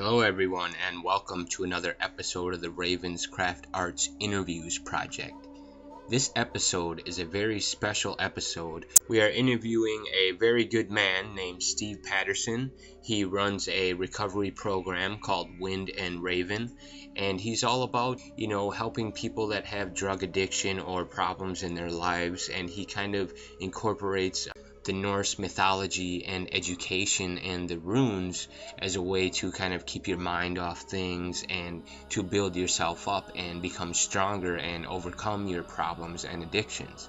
Hello everyone and welcome to another episode of the RavenzCraft Arts Interviews Project. This episode is a very special episode. We are interviewing a very good man named Steve Pattersson. He runs a recovery program called Wind and Raven, and he's all about, helping people that have drug addiction or problems in their lives, and he kind of incorporates the Norse mythology and education and the runes as a way to kind of keep your mind off things and to build yourself up and become stronger and overcome your problems and addictions.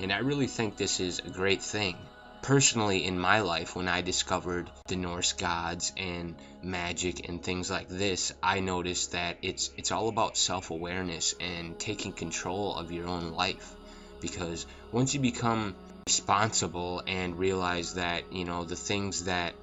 And I really think this is a great thing. Personally, in my life, when I discovered the Norse gods and magic and things like this, I noticed that it's all about self-awareness and taking control of your own life. Because once you become responsible and realize that the things that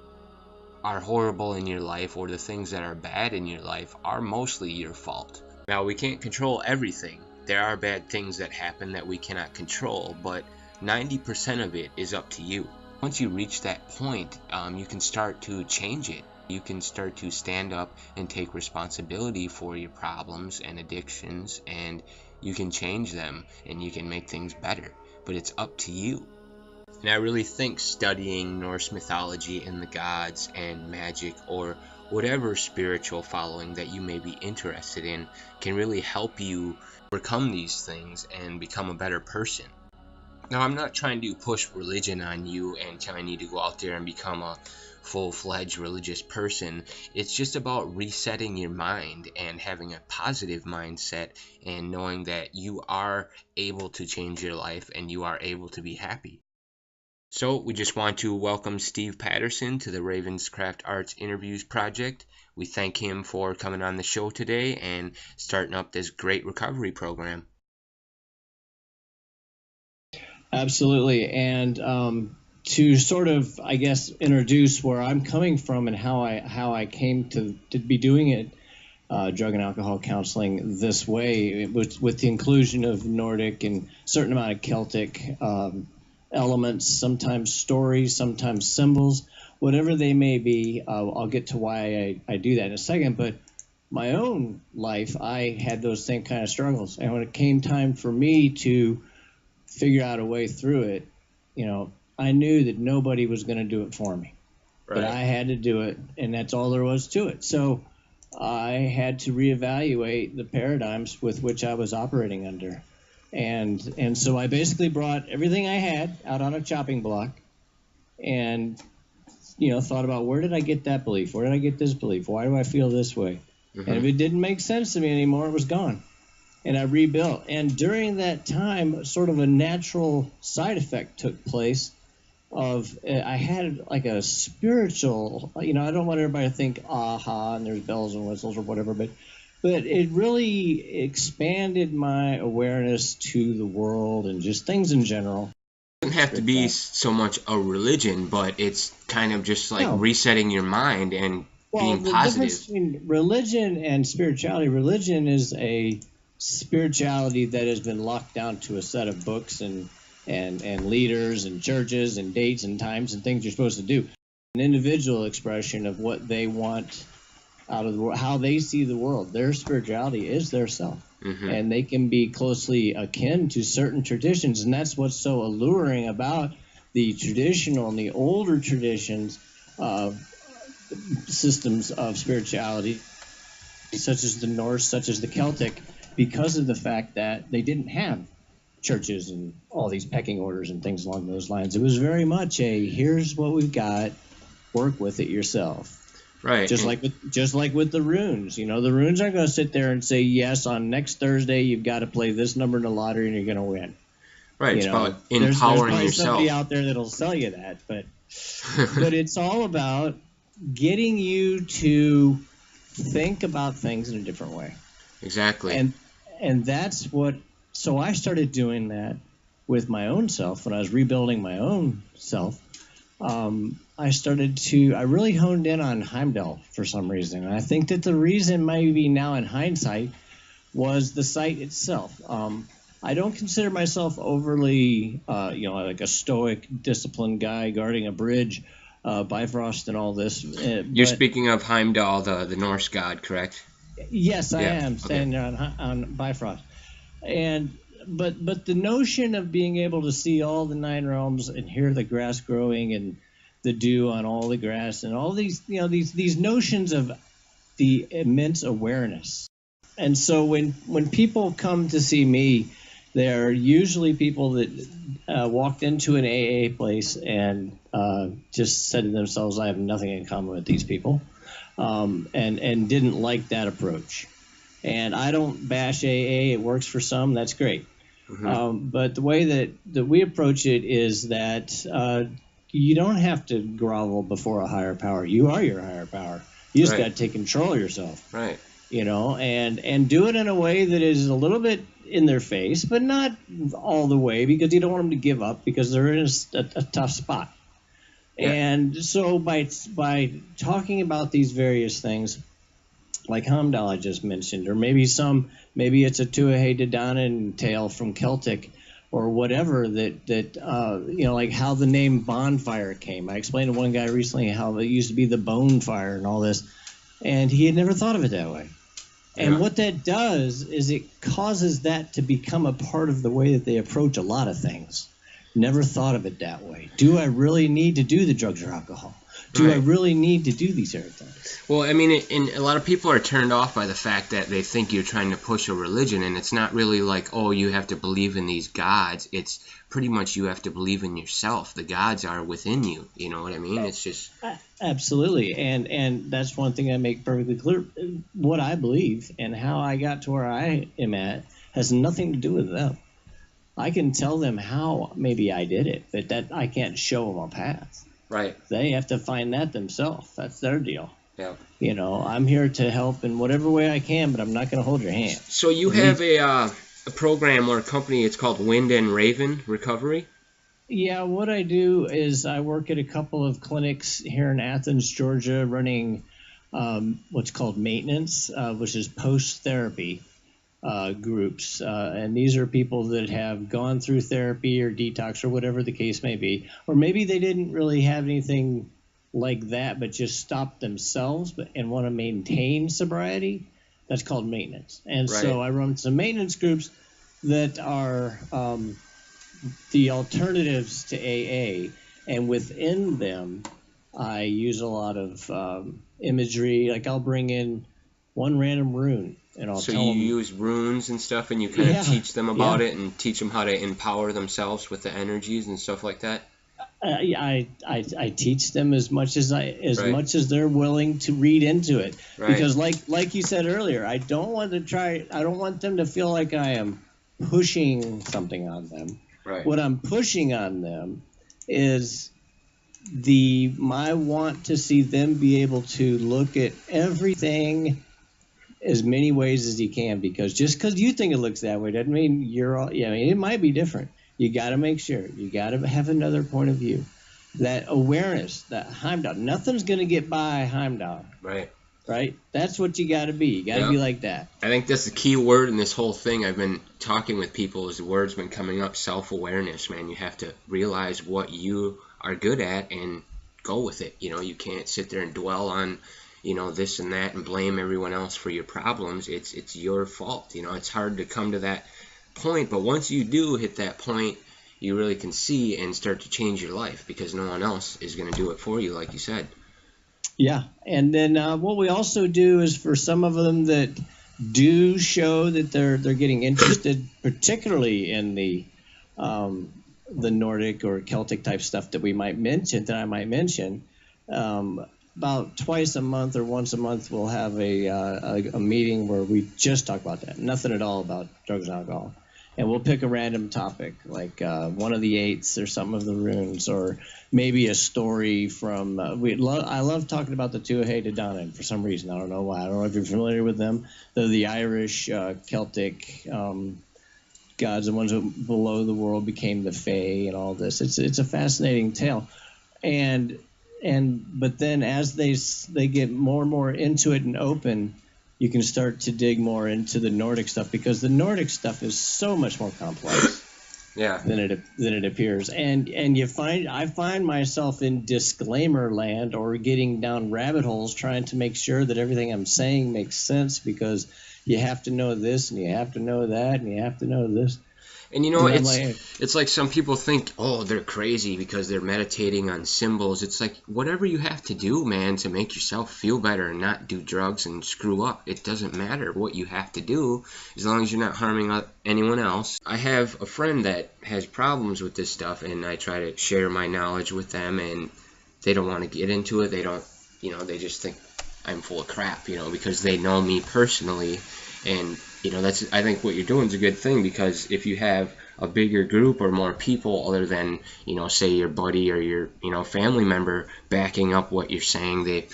are horrible in your life or the things that are bad in your life are mostly your fault. Now, we can't control everything. There are bad things that happen that we cannot control, but 90% of it is up to you. Once you reach that point, you can start to change it. You can start to stand up and take responsibility for your problems and addictions, and you can change them and you can make things better. But it's up to you. And I really think studying Norse mythology and the gods and magic or whatever spiritual following that you may be interested in can really help you overcome these things and become a better person. Now, I'm not trying to push religion on you and telling you to go out there and become a full-fledged religious person. It's just about resetting your mind and having a positive mindset and knowing that you are able to change your life and you are able to be happy. So we just want to welcome Steve Pattersson to the RavenCraft Arts Interviews Project. We thank him for coming on the show today and starting up this great recovery program. Absolutely. And to sort of, I guess, introduce where I'm coming from and how I came to be doing it, drug and alcohol counseling this way, with the inclusion of Nordic and certain amount of Celtic elements, sometimes stories, sometimes symbols, whatever they may be. I'll get to why I do that in a second. But my own life, I had those same kind of struggles. And when it came time for me to figure out a way through it, I knew that nobody was going to do it for me. Right. But I had to do it, and that's all there was to it. So I had to reevaluate the paradigms with which I was operating under. And so I basically brought everything I had out on a chopping block and, thought about, where did I get that belief? Where did I get this belief? Why do I feel this way? Mm-hmm. And if it didn't make sense to me anymore, it was gone. And I rebuilt. And during that time, sort of a natural side effect took place of, I had like a spiritual, I don't want everybody to think, aha, and there's bells and whistles or whatever, but it really expanded my awareness to the world and just things in general. It doesn't have to be so much a religion, but it's kind of just like resetting your mind and being positive. The difference between religion and spirituality, religion is a spirituality that has been locked down to a set of books and leaders and churches and dates and times and things you're supposed to do. An individual expression of what they want out of the world, how they see the world. Their spirituality is their self. Mm-hmm. And they can be closely akin to certain traditions. And that's what's so alluring about the traditional and the older traditions of systems of spirituality, such as the Norse, such as the Celtic, because of the fact that they didn't have churches and all these pecking orders and things along those lines. It was very much here's what we've got, work with it yourself. Right. Just like with the runes. The runes aren't going to sit there and say, yes, on next Thursday you've got to play this number in the lottery and you're going to win. Right. It's about empowering there's probably yourself. Somebody out there that'll sell you that, but it's all about getting you to think about things in a different way. Exactly. And that's what. So I started doing that with my own self when I was rebuilding my own self. I really honed in on Heimdall for some reason. And I think that the reason, maybe now in hindsight, was the site itself. I don't consider myself overly, like a stoic, disciplined guy guarding a bridge. Bifrost and all this. You're speaking of Heimdall, the Norse god, correct? Yes, I am standing on Bifrost, but the notion of being able to see all the 9 realms and hear the grass growing and the dew on all the grass and all these these notions of the immense awareness. And so when people come to see me, they're usually people that walked into an AA place and just said to themselves, I have nothing in common with these people, and didn't like that approach. And I don't bash AA. It works for some. That's great. But the way that we approach it is that you don't have to grovel before a higher power. You are your higher power. You just got to take control of yourself. Right. And do it in a way that is a little bit in their face, but not all the way, because you don't want them to give up, because they're in a tough spot. Yeah. And so by talking about these various things, like Heimdall I just mentioned, or maybe it's a Tuatha De Danann tale from Celtic, or whatever that like how the name bonfire came. I explained to one guy recently how it used to be the bone fire and all this, and he had never thought of it that way. And what that does is it causes that to become a part of the way that they approach a lot of things. Never thought of it that way. Do I really need to do the drugs or alcohol? Do I really need to do these other things? Well, I mean, and a lot of people are turned off by the fact that they think you're trying to push a religion, and it's not really like, oh, you have to believe in these gods. It's pretty much you have to believe in yourself. The gods are within you. You know what I mean? It's just... Absolutely. And that's one thing I make perfectly clear. What I believe and how I got to where I am at has nothing to do with them. I can tell them how maybe I did it, but that I can't show them a path. Right. They have to find that themselves. That's their deal. Yeah. I'm here to help in whatever way I can, but I'm not going to hold your hand. So you have a program or a company, it's called Wind and Raven Recovery? Yeah, what I do is I work at a couple of clinics here in Athens, Georgia, running what's called maintenance, which is post-therapy groups. And these are people that have gone through therapy or detox or whatever the case may be. Or maybe they didn't really have anything like that, but just stopped themselves and want to maintain sobriety. That's called maintenance. And so I run some maintenance groups that are the alternatives to AA. And within them, I use a lot of imagery. Like I'll bring in one random rune. And I'll tell them, use runes and stuff, and you kind of teach them about it and teach them how to empower themselves with the energies and stuff like that. I teach them as much as much as they're willing to read into it, because like you said earlier, I don't want them to feel like I am pushing something on them. Right. What I'm pushing on them is my want to see them be able to look at everything as many ways as you can, because just because you think it looks that way doesn't mean you're all. Yeah, I mean, it might be different. You got to make sure. You got to have another point of view. That awareness, that Heimdall. Nothing's going to get by Heimdall. Right? That's what you got to be. You got to be like that. I think that's the key word in this whole thing. I've been talking with people as the word's been coming up, self-awareness, man. You have to realize what you are good at and go with it. You can't sit there and dwell on this and that and blame everyone else for your problems. It's your fault. It's hard to come to that point, but once you do hit that point, you really can see and start to change your life, because no one else is going to do it for you, like you said. Yeah, and then what we also do is, for some of them that do show that they're getting interested, particularly in the Nordic or Celtic type stuff that I might mention. About twice a month or once a month, we'll have a meeting where we just talk about that. Nothing at all about drugs and alcohol. And we'll pick a random topic, like one of the eights or some of the runes, or maybe a story from... I love talking about the Tuatha De Danann for some reason. I don't know why. I don't know if you're familiar with them. They're the Irish Celtic gods, the ones that below the world became the Fae and all this. It's a fascinating tale. But then as they get more and more into it and open, you can start to dig more into the Nordic stuff, because the Nordic stuff is so much more complex. Yeah. than it appears. And I find myself in disclaimer land or getting down rabbit holes trying to make sure that everything I'm saying makes sense, because you have to know this and you have to know that and you have to know this. And you know, And I'm it's like some people think, oh, they're crazy because they're meditating on symbols. It's like whatever you have to do, man, to make yourself feel better and not do drugs and screw up. It doesn't matter what you have to do as long as you're not harming anyone else. I have a friend that has problems with this stuff, and I try to share my knowledge with them, and they don't want to get into it. They don't, they just think I'm full of crap, because they know me personally. And I think what you're doing is a good thing, because if you have a bigger group or more people other than say your buddy or your family member backing up what you're saying,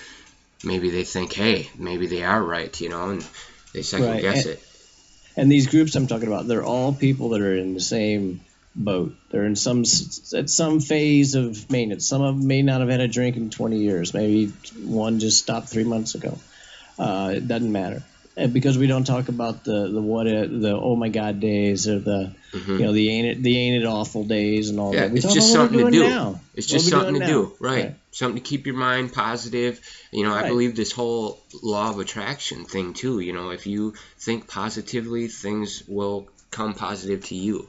maybe they think, hey, maybe they are right, and they second guess it. And these groups I'm talking about, they're all people that are in the same boat. They're at some phase of maintenance. Some of them may not have had a drink in 20 years. Maybe one just stopped 3 months ago. It doesn't matter. And because we don't talk about the oh my God days, or the the ain't it awful days and all that. It's just something to do. Now. It's just something to do, right? Something to keep your mind positive. I believe this whole law of attraction thing too. If you think positively, things will come positive to you.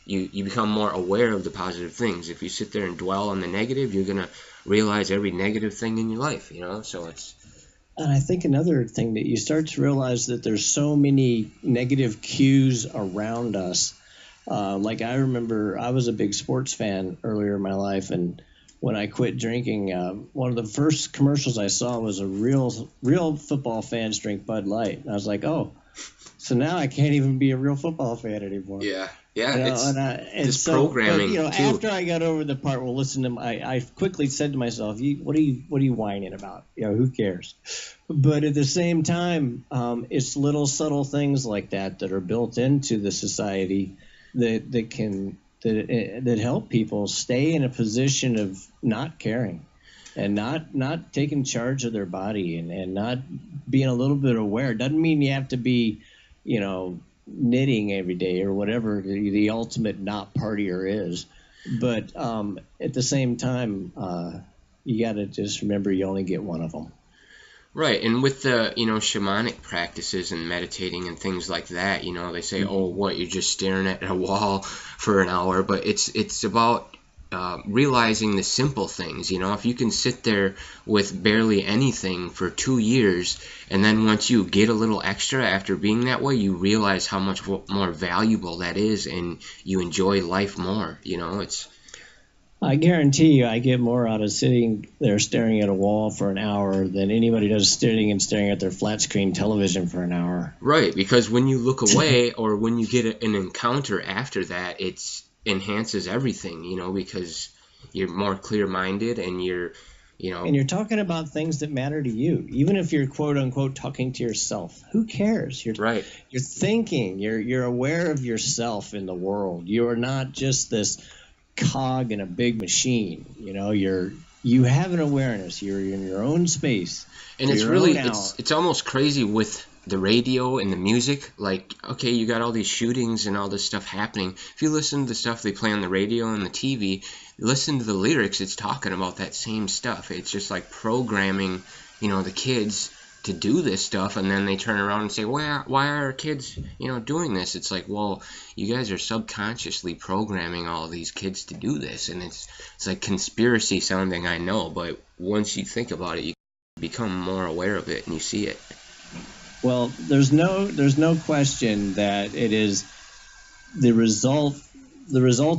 You become more aware of the positive things. If you sit there and dwell on the negative, you're gonna realize every negative thing in your life. So it's. And I think another thing that you start to realize that there's so many negative cues around us. Like I remember I was a big sports fan earlier in my life, and when I quit drinking, one of the first commercials I saw was a real football fans drink Bud Light. And I was like, oh, so now I can't even be a real football fan anymore. Yeah. It's programming. But, too. After I got over the part, listen to I quickly said to myself, what are you whining about? Who cares? But at the same time, it's little subtle things like that are built into the society that help people stay in a position of not caring and not taking charge of their body and not being a little bit aware. Doesn't mean you have to be, knitting every day or whatever the ultimate not partier is, but at the same time, you got to just remember you only get one of them. Right, and with the shamanic practices and meditating and things like that, they say, oh, what, you're just staring at a wall for an hour, but it's about realizing the simple things. If you can sit there with barely anything for 2 years, and then once you get a little extra after being that way, you realize how much more valuable that is, and you enjoy life more. I guarantee you I get more out of sitting there staring at a wall for an hour than anybody does sitting and staring at their flat screen television for an hour. Right, because when you look away or when you get an encounter after that, it's enhances everything, because you're more clear-minded and you're and you're talking about things that matter to you, even if you're quote unquote talking to yourself. Who cares? You're thinking, you're aware of yourself in the world. You're not just this cog in a big machine. You have an awareness. You're in your own space, and it's really it's almost crazy with the radio and the music. Like, okay, you got all these shootings and all this stuff happening. If you listen to the stuff they play on the radio and the TV, listen to the lyrics, it's talking about that same stuff. It's just like programming, the kids to do this stuff, and then they turn around and say, why are our kids, doing this? It's like, well, you guys are subconsciously programming all of these kids to do this, and it's like conspiracy sounding, I know, but once you think about it, you become more aware of it and you see it. Well, there's no question that it is the result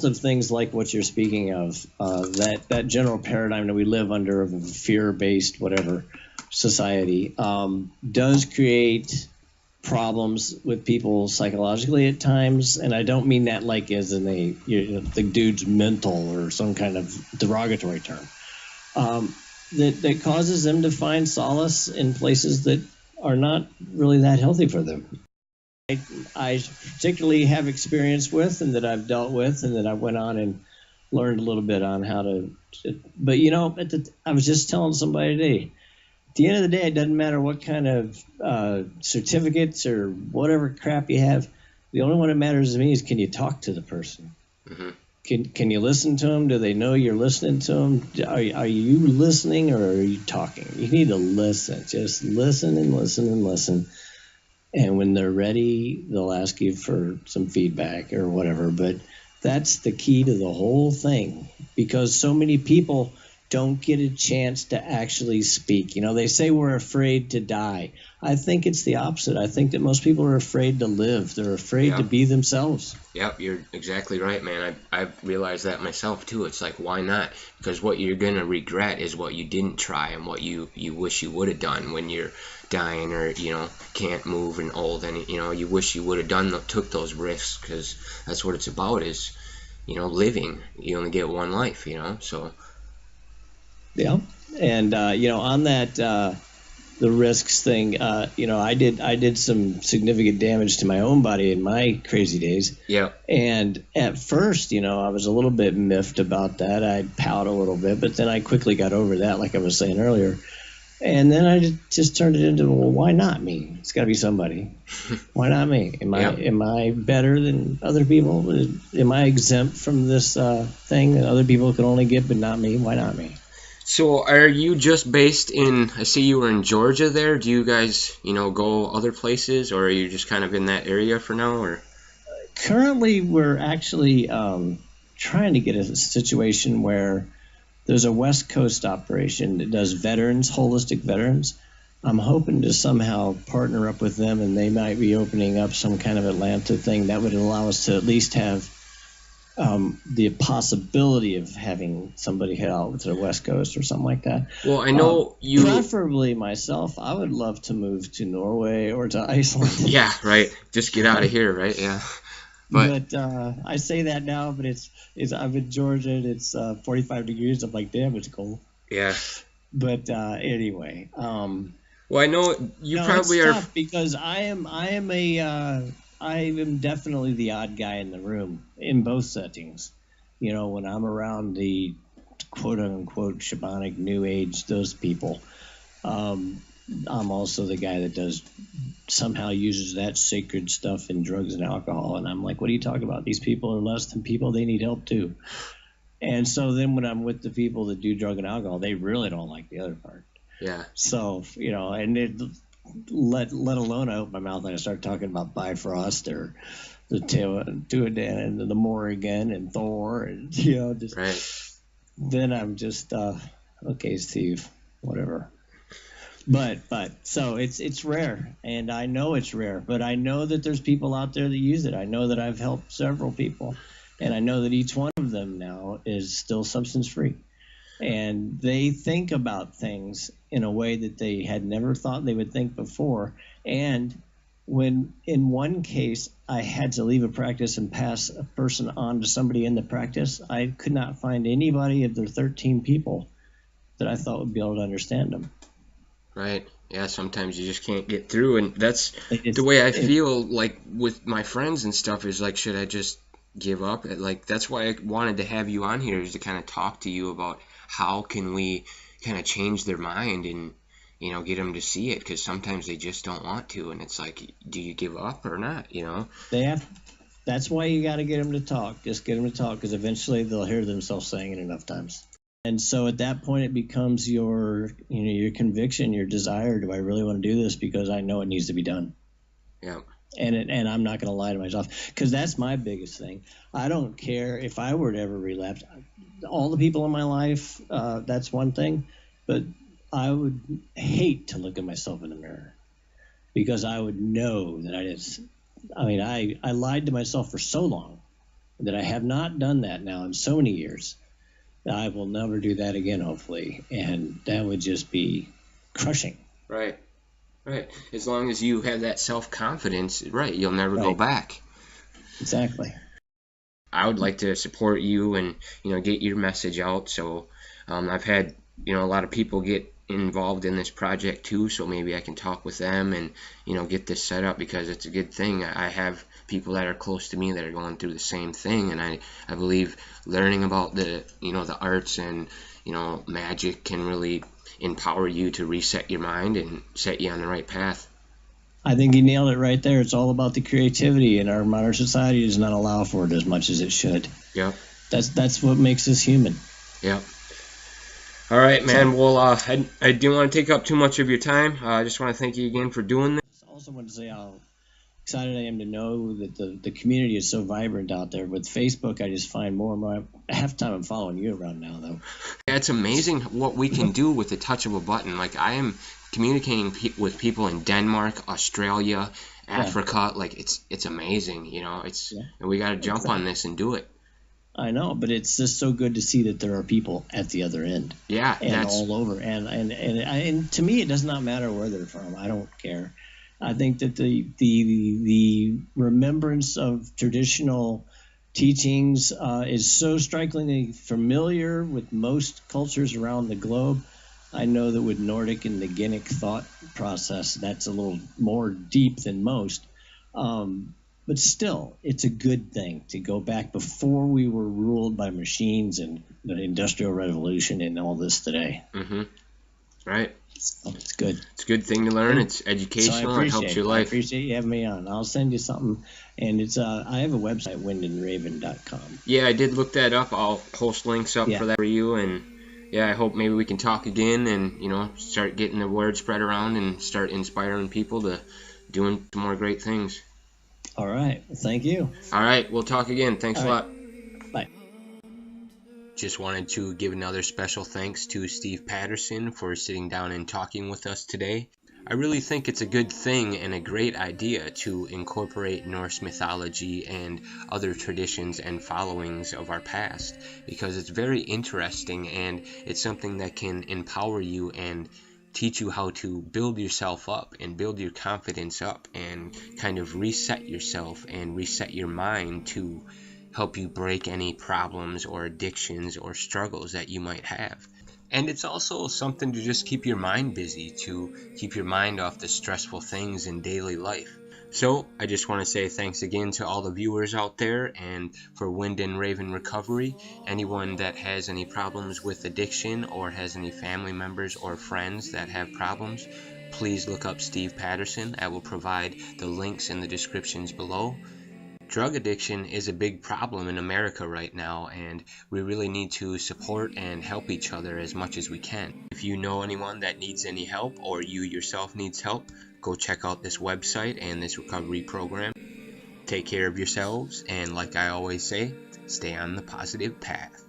of things like what you're speaking of, that general paradigm that we live under of a fear-based whatever society does create problems with people psychologically at times, and I don't mean that like as in the dude's mental or some kind of derogatory term, that causes them to find solace in places that are not really that healthy for them. I particularly have experience with, and that I've dealt with, and that I went on and learned a little bit on how to. But I was just telling somebody today. At the end of the day, it doesn't matter what kind of certificates or whatever crap you have. The only one that matters to me is, can you talk to the person? Mm-hmm. Can you listen to them? Do they know you're listening to them? Are you listening or are you talking? You need to listen. Just listen and listen and listen. And when they're ready, they'll ask you for some feedback or whatever. But that's the key to the whole thing, because so many people don't get a chance to actually speak. You know, they say we're afraid to die. I think it's the opposite. I think that most people are afraid to live. They're afraid to be themselves. Yep, you're exactly right, man. I've realized that myself, too. It's like, why not? Because what you're going to regret is what you didn't try and what you wish you would have done when you're dying or, you know, can't move and old. And, you know, you wish you would have took those risks, because that's what it's about is, you know, living. You only get one life, you know, so. Yeah. And, you know, on that, the risks thing, you know, I did some significant damage to my own body in my crazy days. Yeah. And at first, you know, I was a little bit miffed about that. I'd pout a little bit, but then I quickly got over that, like I was saying earlier. And then I just turned it into, well, why not me? It's got to be somebody. Why not me? Am I better than other people? Am I exempt from this thing that other people can only get, but not me? Why not me? So are you just based in, I see you were in Georgia there. Do you guys, you know, go other places, or are you just kind of in that area for now? Or currently we're actually trying to get a situation where there's a West Coast operation that does veterans, holistic veterans. I'm hoping to somehow partner up with them, and they might be opening up some kind of Atlanta thing that would allow us to at least have the possibility of having somebody head out to the West Coast or something like that. Well, I know you. Preferably myself, I would love to move to Norway or to Iceland. Yeah, right. Just get out of here, right? Yeah. But I say that now, but it's I'm in Georgia and it's 45 degrees. I'm like, damn, it's cold. Yeah. But anyway. Well, I know you probably it's are. Tough because I am definitely the odd guy in the room in both settings. You know, when I'm around the quote unquote shamanic new age, those people, I'm also the guy that somehow uses that sacred stuff in drugs and alcohol. And I'm like, what are you talking about? These people are less than people. They need help too. And so then when I'm with the people that do drug and alcohol, they really don't like the other part. Yeah. So, you know, and let alone I open my mouth and I start talking about Bifrost or the Duodan and the Morrigan and Thor and, you know, just right. Then I'm just, okay, Steve, whatever. But so it's rare, and I know it's rare, but I know that there's people out there that use it. I know that I've helped several people, and I know that each one of them now is still substance free, and they think about things in a way that they had never thought they would think before. And when in one case I had to leave a practice and pass a person on to somebody in the practice, I could not find anybody of their 13 people that I thought would be able to understand them. Right. Yeah, sometimes you just can't get through, and that's the way I feel like with my friends and stuff is like, should I just give up? Like, that's why I wanted to have you on here, is to kind of talk to you about how can we kind of change their mind and, you know, get them to see it, because sometimes they just don't want to, and it's like, do you give up or not, you know? That's why you got to get them to talk. Just get them to talk, because eventually they'll hear themselves saying it enough times. And so at that point, it becomes your conviction, your desire. Do I really want to do this? Because I know it needs to be done. Yeah. And I'm not going to lie to myself, because that's my biggest thing. I don't care if I were to ever relapse. All the people in my life, that's one thing. But I would hate to look at myself in the mirror, because I would know that I lied to myself for so long that I have not done that now in so many years. I will never do that again, hopefully, and that would just be crushing. Right. As long as you have that self-confidence, right, you'll never go back. Exactly. I would like to support you and, you know, get your message out. So I've had, you know, a lot of people get involved in this project too, so maybe I can talk with them and, you know, get this set up, because it's a good thing. I have people that are close to me that are going through the same thing, and I believe learning about the, you know, the arts and, you know, magic can really empower you to reset your mind and set you on the right path. I think you nailed it right there. It's all about the creativity, and our modern society does not allow for it as much as it should. Yep. That's what makes us human. Yep. All right, man. So, Well, I didn't want to take up too much of your time. I just want to thank you again for doing this. I also want to say how excited I am to know that the community is so vibrant out there. With Facebook, I just find more and more. Half the time I'm following you around now, though. Yeah, it's amazing what we can do with the touch of a button. Like, I am communicating with people in Denmark, Australia, Africa. Yeah. Like, it's amazing, you know. And we got to jump on this and do it. I know, but it's just so good to see that there are people at the other end. Yeah, and all over. And to me, it does not matter where they're from. I don't care. I think that the remembrance of traditional teachings is so strikingly familiar with most cultures around the globe. I know that with Nordic and the Genic thought process, that's a little more deep than most. But still, it's a good thing to go back before we were ruled by machines and the Industrial Revolution and all this today. Mm-hmm. Right. So it's good. It's a good thing to learn. It's educational. It helps your life. I appreciate you having me on. I'll send you something. And it's I have a website, windandraven.com. Yeah, I did look that up. I'll post links up for that for you. And yeah, I hope maybe we can talk again and, you know, start getting the word spread around and start inspiring people to doing some more great things. All right. Well, thank you. All right. We'll talk again. Thanks a lot. Bye. Just wanted to give another special thanks to Steve Pattersson for sitting down and talking with us today. I really think it's a good thing and a great idea to incorporate Norse mythology and other traditions and followings of our past, because it's very interesting and it's something that can empower you and teach you how to build yourself up and build your confidence up and kind of reset yourself and reset your mind to help you break any problems or addictions or struggles that you might have. And it's also something to just keep your mind busy, to keep your mind off the stressful things in daily life. So I just want to say thanks again to all the viewers out there, and for Wind and Raven Recovery. Anyone that has any problems with addiction or has any family members or friends that have problems, please look up Steve Pattersson. I will provide the links in the descriptions below. Drug addiction is a big problem in America right now, and we really need to support and help each other as much as we can. If you know anyone that needs any help, or you yourself needs help, go check out this website and this recovery program. Take care of yourselves, and like I always say, stay on the positive path.